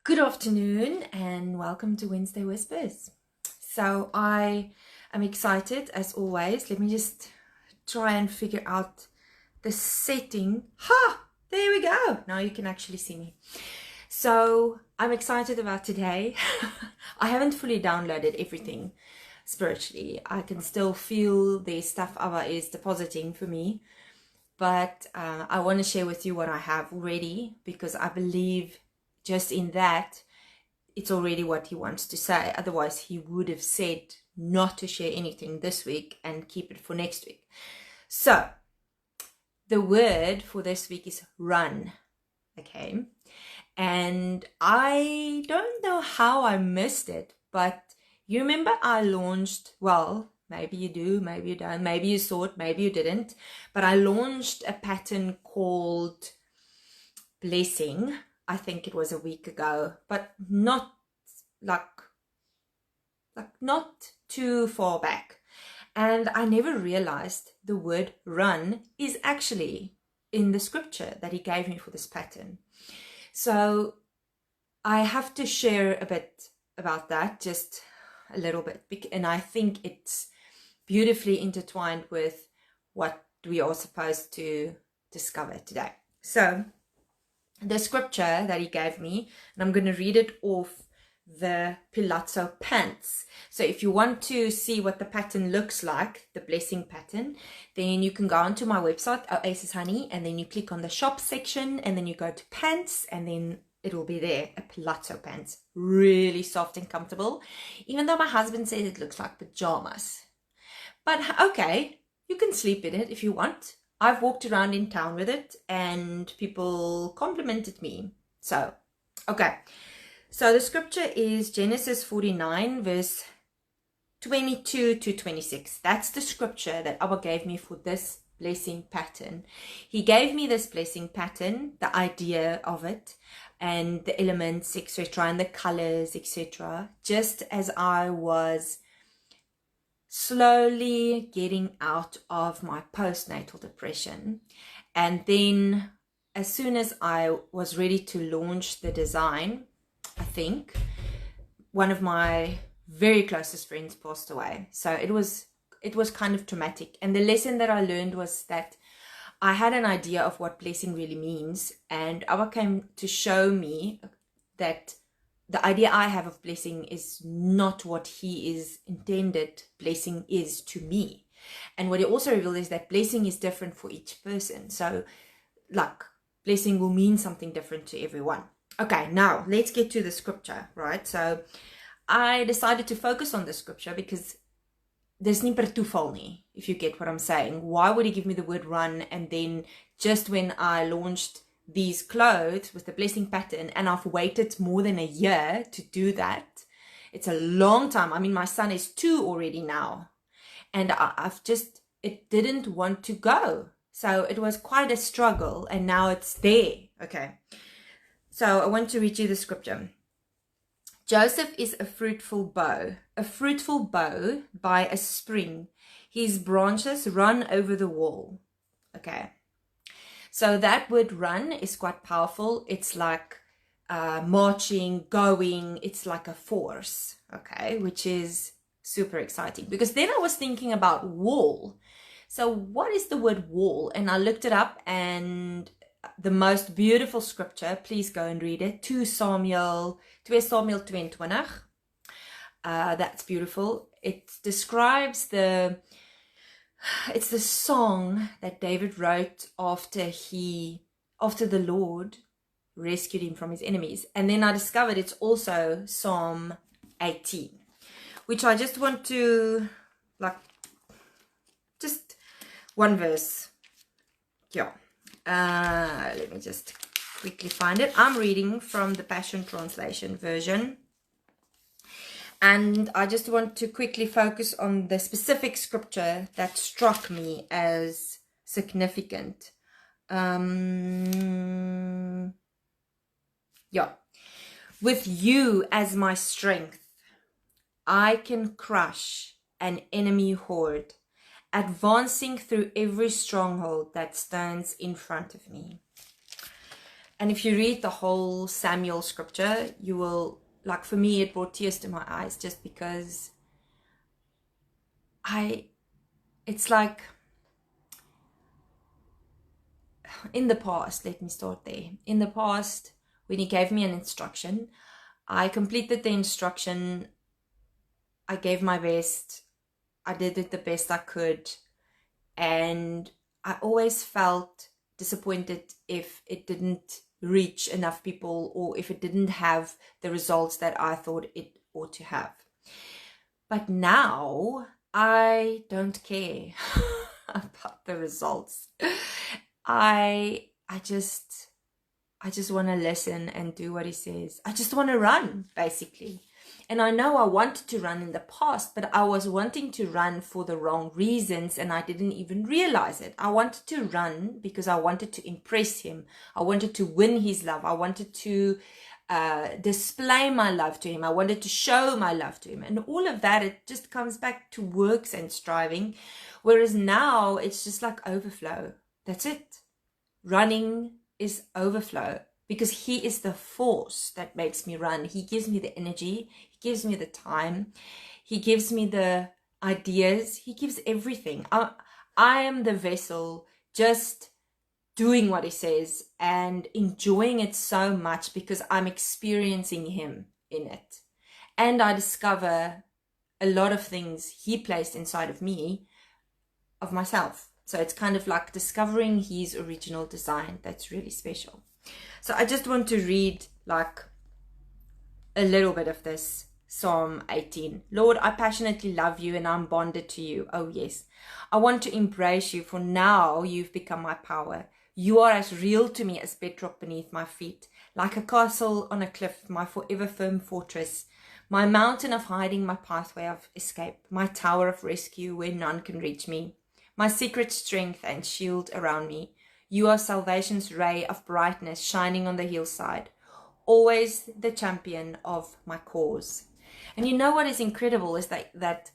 Good afternoon and welcome to Wednesday Whispers. So I am excited as always. Let me just try and figure out the setting. Ha! There we go. Now you can actually see me. So I'm excited about today. I haven't fully downloaded everything spiritually. I can still feel the stuff Abba is depositing for me. But I want to share with you what I have already, because I believe just in that it's already what he wants to say. Otherwise he would have said not to share anything this week and keep it for next week. So the word for this week is run. Okay, and I don't know how I missed it, but you remember I launched, well, maybe you do, maybe you don't, maybe you saw it, maybe you didn't, but I launched a pattern called Blessing. I think it was a week ago, but not not too far back. And I never realized the word run is actually in the scripture that he gave me for this pattern. So I have to share a bit about that, just a little bit, and I think it's beautifully intertwined with what we are supposed to discover today. So the scripture that he gave me, and I'm going to read it off the Palazzo pants. So if you want to see what the pattern looks like, the blessing pattern, then you can go onto my website, Oasis Honey, and then you click on the shop section, and then you go to pants, and then it will be there, a Palazzo pants. Really soft and comfortable, even though my husband says it looks like pajamas. But okay, you can sleep in it if you want. I've walked around in town with it and people complimented me. So, okay. So the scripture is Genesis 49 verse 22 to 26. That's the scripture that Abba gave me for this blessing pattern. He gave me this blessing pattern, the idea of it, and the elements, etc., and the colors, etc., just as I was slowly getting out of my postnatal depression. And then as soon as I was ready to launch the design, I think one of my very closest friends passed away. So it was kind of traumatic. And the lesson that I learned was that I had an idea of what blessing really means, and Abba came to show me that the idea I have of blessing is not what he is intended blessing is to me. And what he also revealed is that blessing is different for each person. So like blessing will mean something different to everyone. Okay, now let's get to the scripture, right? So I decided to focus on the scripture because there's nie per toeval nie, if you get what I'm saying. Why would he give me the word run, and then just when I launched these clothes with the blessing pattern, and I've waited more than a year to do that. It's a long time. I mean, my son is 2 already now, and it didn't want to go. So it was quite a struggle, and now it's there. Okay. So I want to read you the scripture. Joseph is a fruitful bow by a spring. His branches run over the wall. Okay. So that word run is quite powerful. It's like marching, going. It's like a force, okay, which is super exciting. Because then I was thinking about wall. So what is the word wall? And I looked it up, and the most beautiful scripture, please go and read it, 2 Samuel 22. That's beautiful. It describes it's the song that David wrote after the Lord rescued him from his enemies. And then I discovered it's also Psalm 18, which I just want to, just one verse. Yeah. Let me just quickly find it. I'm reading from the Passion Translation version. And I just want to quickly focus on the specific scripture that struck me as significant. Yeah. With you as my strength, I can crush an enemy horde, advancing through every stronghold that stands in front of me. And if you read the whole Samuel scripture, you will, like for me, it brought tears to my eyes just because it's like, in the past, let me start there. In the past, when he gave me an instruction, I completed the instruction. I gave my best. I did it the best I could. And I always felt disappointed if it didn't reach enough people or if it didn't have the results that I thought it ought to have. But now I don't care about the results. I just want to listen and do what he says. I just want to run, basically. And I know I wanted to run in the past, but I was wanting to run for the wrong reasons and I didn't even realize it. I wanted to run because I wanted to impress him. I wanted to win his love. I wanted to display my love to him. I wanted to show my love to him. And all of that, it just comes back to works and striving. Whereas now it's just like overflow. That's it. Running is overflow. Because he is the force that makes me run. He gives me the energy. He gives me the time. He gives me the ideas. He gives everything. I am the vessel just doing what he says and enjoying it so much because I'm experiencing him in it. And I discover a lot of things he placed inside of me, of myself. So it's kind of like discovering his original design. That's really special. So I just want to read like a little bit of this Psalm 18. Lord, I passionately love you and I'm bonded to you. Oh yes. I want to embrace you for now you've become my power. You are as real to me as bedrock beneath my feet, like a castle on a cliff, my forever firm fortress, my mountain of hiding, my pathway of escape, my tower of rescue where none can reach me, my secret strength and shield around me. You are salvation's ray of brightness shining on the hillside, always the champion of my cause. And you know what is incredible is that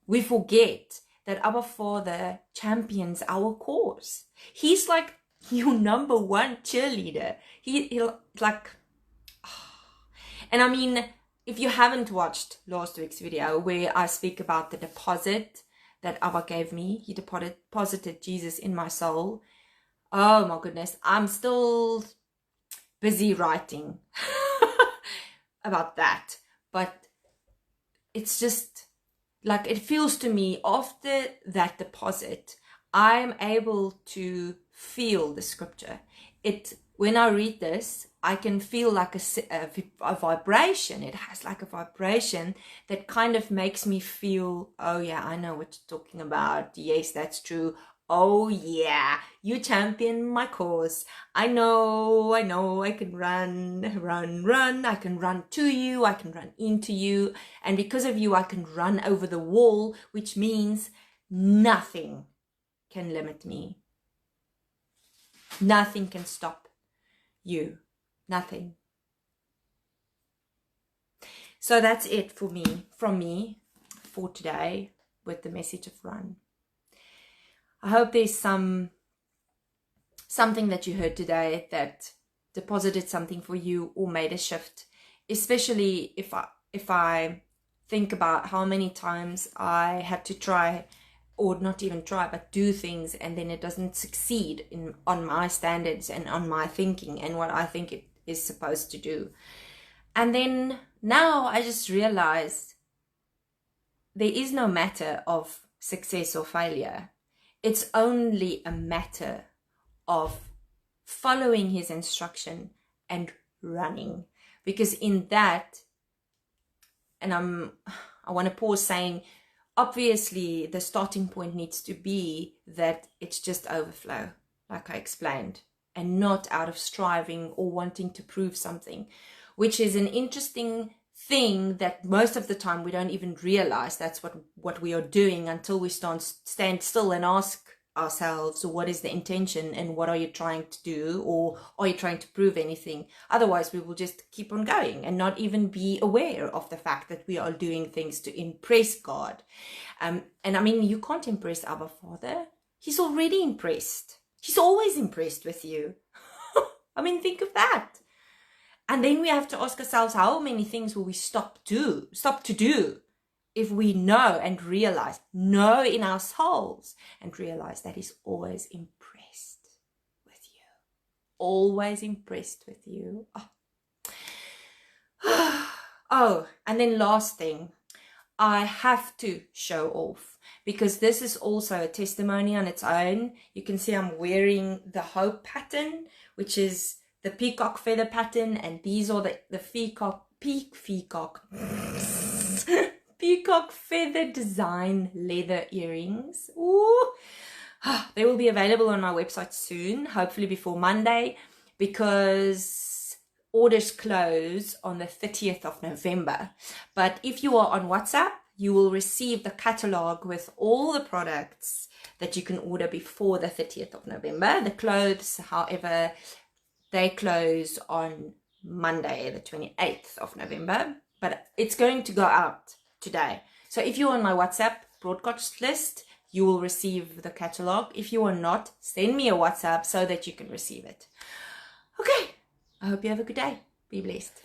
we forget that Abba Father champions our cause. He's like your number one cheerleader. He'll like, and I mean, if you haven't watched last week's video where I speak about the deposit that Abba gave me, he deposited Jesus in my soul. Oh my goodness, I'm still busy writing about that. But it's just like, it feels to me after that deposit, I'm able to feel the scripture. When I read this, I can feel like a vibration. It has like a vibration that kind of makes me feel, oh yeah, I know what you're talking about. Yes, that's true. Oh yeah, you champion my cause. I know, I can run. I can run to you, I can run into you. And because of you, I can run over the wall, which means nothing can limit me. Nothing can stop you. Nothing. So that's it from me for today with the message of run. I hope there's something that you heard today that deposited something for you or made a shift, especially if I think about how many times I had to try, or not even try, but do things and then it doesn't succeed on my standards and on my thinking and what I think it is supposed to do. And then now I just realized there is no matter of success or failure. It's only a matter of following his instruction and running. Because in that, and I want to pause saying, obviously the starting point needs to be that it's just overflow, like I explained, and not out of striving or wanting to prove something, which is an interesting thing that most of the time we don't even realize that's what we are doing until we stand still and ask ourselves, what is the intention and what are you trying to do, or are you trying to prove anything? Otherwise we will just keep on going and not even be aware of the fact that we are doing things to impress God. And I mean, you can't impress Abba Father. He's already impressed. He's always impressed with you. I mean, think of that. And then we have to ask ourselves, how many things will we stop to do if we know and know in our souls and realize that He's always impressed with you. Always impressed with you. Oh, and then last thing, I have to show off, because this is also a testimony on its own. You can see I'm wearing the hope pattern, which is the peacock feather pattern, and these are the peacock feather design leather earrings. Ooh. They will be available on my website soon, hopefully before Monday, because orders close on the 30th of November. But if you are on WhatsApp, you will receive the catalog with all the products that you can order before the 30th of November. The clothes, however, they close on Monday, the 28th of November, but it's going to go out today. So if you're on my WhatsApp broadcast list, you will receive the catalog. If you are not, send me a WhatsApp so that you can receive it. Okay, I hope you have a good day. Be blessed.